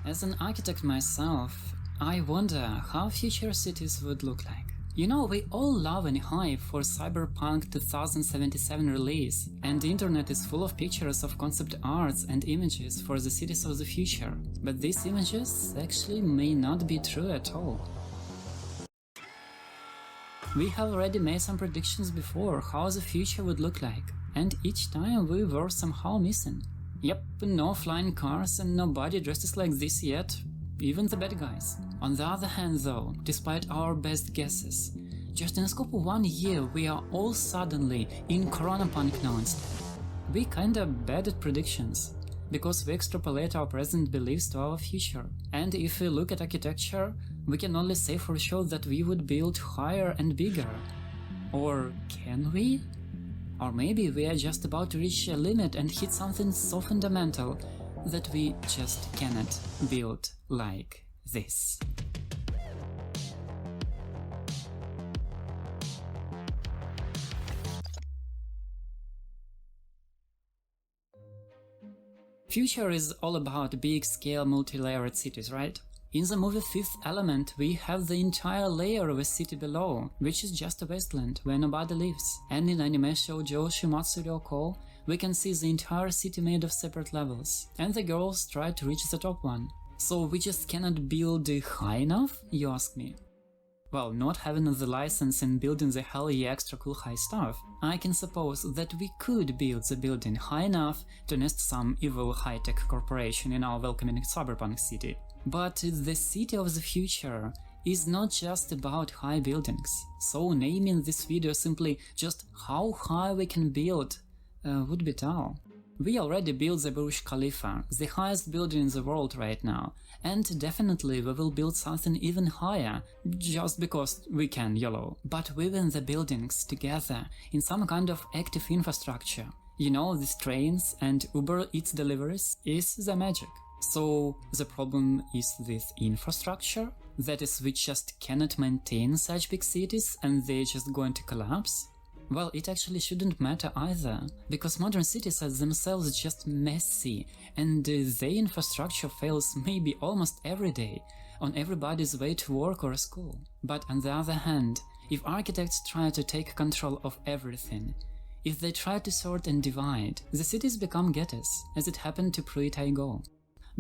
As an architect myself, I wonder how future cities would look like. You know, we all love and hype for Cyberpunk 2077 release, and the internet is full of pictures of concept arts and images for the cities of the future. But these images actually may not be true at all. We have already made some predictions before how the future would look like, and each time we were somehow missing. Yep, no flying cars and nobody dresses like this yet, even the bad guys. On the other hand though, despite our best guesses, just in a scope of 1 year we are all suddenly in Coronapunk now instead. We kinda bad at predictions, because we extrapolate our present beliefs to our future. And if we look at architecture, we can only say for sure that we would build higher and bigger. Or can we? Or maybe we are just about to reach a limit and hit something so fundamental that we just cannot build like this. Future is all about big-scale multi-layered cities, right? In the movie Fifth Element, we have the entire layer of a city below, which is just a wasteland where nobody lives. And in anime shoujo Shimatsu Ryoko, we can see the entire city made of separate levels, and the girls try to reach the top one. So we just cannot build high enough, you ask me? Well, not having the license and building the hell yeah extra cool high stuff, I can suppose that we could build the building high enough to nest some evil high-tech corporation in our welcoming cyberpunk city. But the city of the future is not just about high buildings, so naming this video simply just how high we can build would be dull. We already built the Burj Khalifa, the highest building in the world right now, and definitely we will build something even higher, just because we can, YOLO. But weaving the buildings together in some kind of active infrastructure, you know, these trains and Uber Eats deliveries, is the magic. So the problem is with infrastructure? That is, we just cannot maintain such big cities and they're just going to collapse? Well, it actually shouldn't matter either, because modern cities are themselves just messy, and their infrastructure fails maybe almost every day, on everybody's way to work or school. But on the other hand, if architects try to take control of everything, if they try to sort and divide, the cities become ghettos, as it happened to Pruitt-Go.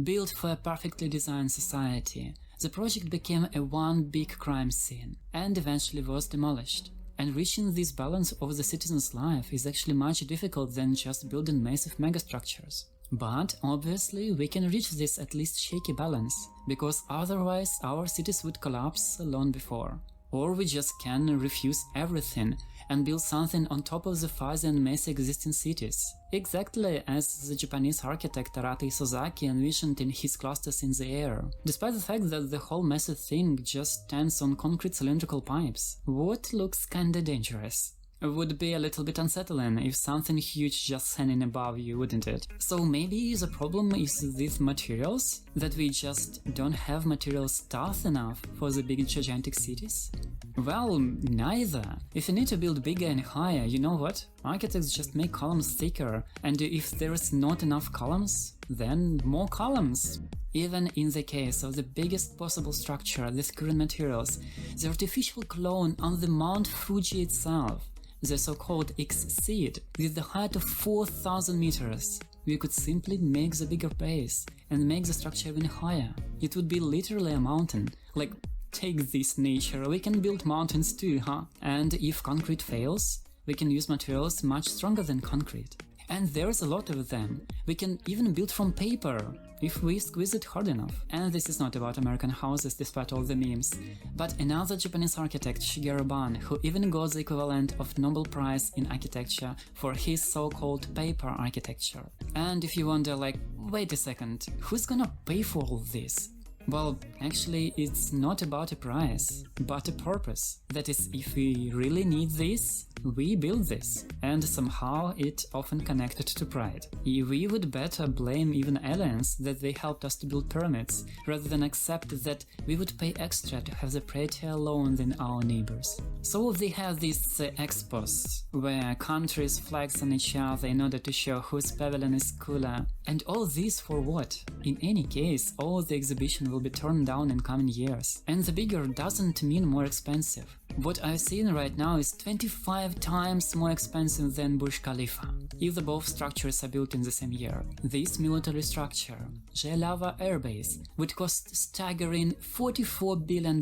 Built for a perfectly designed society, the project became a one big crime scene, and eventually was demolished. And reaching this balance of the citizen's life is actually much difficult than just building massive megastructures. But obviously we can reach this at least shaky balance, because otherwise our cities would collapse long before. Or we just can refuse everything and build something on top of the fuzzy and messy existing cities, exactly as the Japanese architect Arata Isozaki envisioned in his clusters in the air, despite the fact that the whole messy thing just stands on concrete cylindrical pipes. What looks kinda dangerous. Would be a little bit unsettling if something huge just hanging above you, wouldn't it? So maybe the problem is with materials? That we just don't have materials tough enough for the big gigantic cities? Well, neither. If you need to build bigger and higher, you know what? Architects just make columns thicker, and if there's not enough columns, then more columns. Even in the case of the biggest possible structure with current materials, the artificial clone on the Mount Fuji itself, the so-called X-Seed, with the height of 4,000 meters, we could simply make the bigger base and make the structure even higher. It would be literally a mountain. Like, take this nature, we can build mountains too, huh? And if concrete fails, we can use materials much stronger than concrete. And there's a lot of them. We can even build from paper, if we squeeze it hard enough. And this is not about American houses, despite all the memes, but another Japanese architect, Shigeru Ban, who even got the equivalent of Nobel Prize in architecture for his so-called paper architecture. And if you wonder, like, wait a second, who's gonna pay for all this? Well, actually, it's not about a price, but a purpose. That is, if we really need this, we build this, and somehow it often connected to pride. We would better blame even aliens that they helped us to build pyramids, rather than accept that we would pay extra to have the prettier lawn than our neighbors. So they have these expos, where countries flex on each other in order to show whose pavilion is cooler. And all this for what? In any case, all the exhibition will be torn down in coming years. And the bigger doesn't mean more expensive. What I've seen right now is 25 times more expensive than Burj Khalifa, if the both structures are built in the same year. This military structure, Jalava Air Base, would cost staggering $44 billion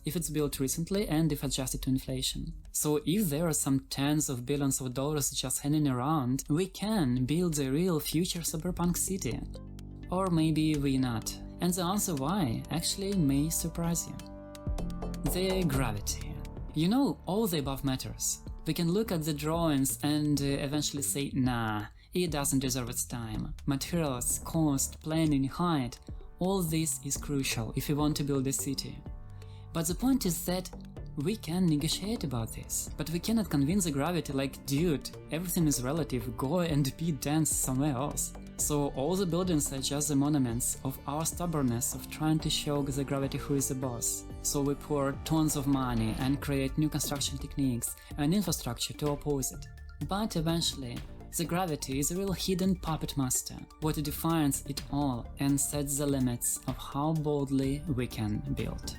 if it's built recently and if adjusted to inflation. So if there are some tens of billions of dollars just hanging around, we can build a real future cyberpunk city. Or maybe we not. And the answer why actually may surprise you. The gravity. You know, all the above matters. We can look at the drawings and eventually say, nah, it doesn't deserve its time. Materials, cost, planning, height, all this is crucial if we want to build a city. But the point is that we can negotiate about this, but we cannot convince the gravity like, dude, everything is relative, go and be dense somewhere else. So all the buildings are just the monuments of our stubbornness of trying to show the gravity who is the boss. So we pour tons of money and create new construction techniques and infrastructure to oppose it. But eventually, the gravity is a real hidden puppet master, what defines it all and sets the limits of how boldly we can build.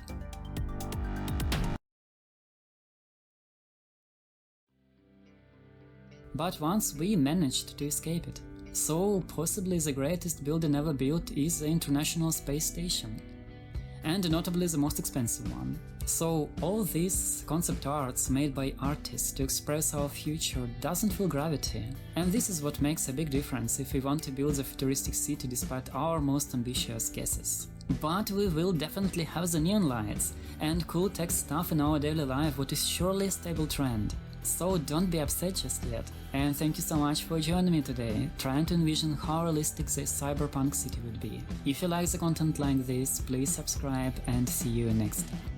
But once we managed to escape it. So possibly the greatest building ever built is the International Space Station. And notably the most expensive one. So all these concept arts made by artists to express our future doesn't feel gravity. And this is what makes a big difference if we want to build a futuristic city despite our most ambitious guesses. But we will definitely have the neon lights and cool tech stuff in our daily life, what is surely a stable trend. So don't be upset just yet. And thank you so much for joining me today, trying to envision how realistic the cyberpunk city would be. If you like the content like this, please subscribe and see you next time.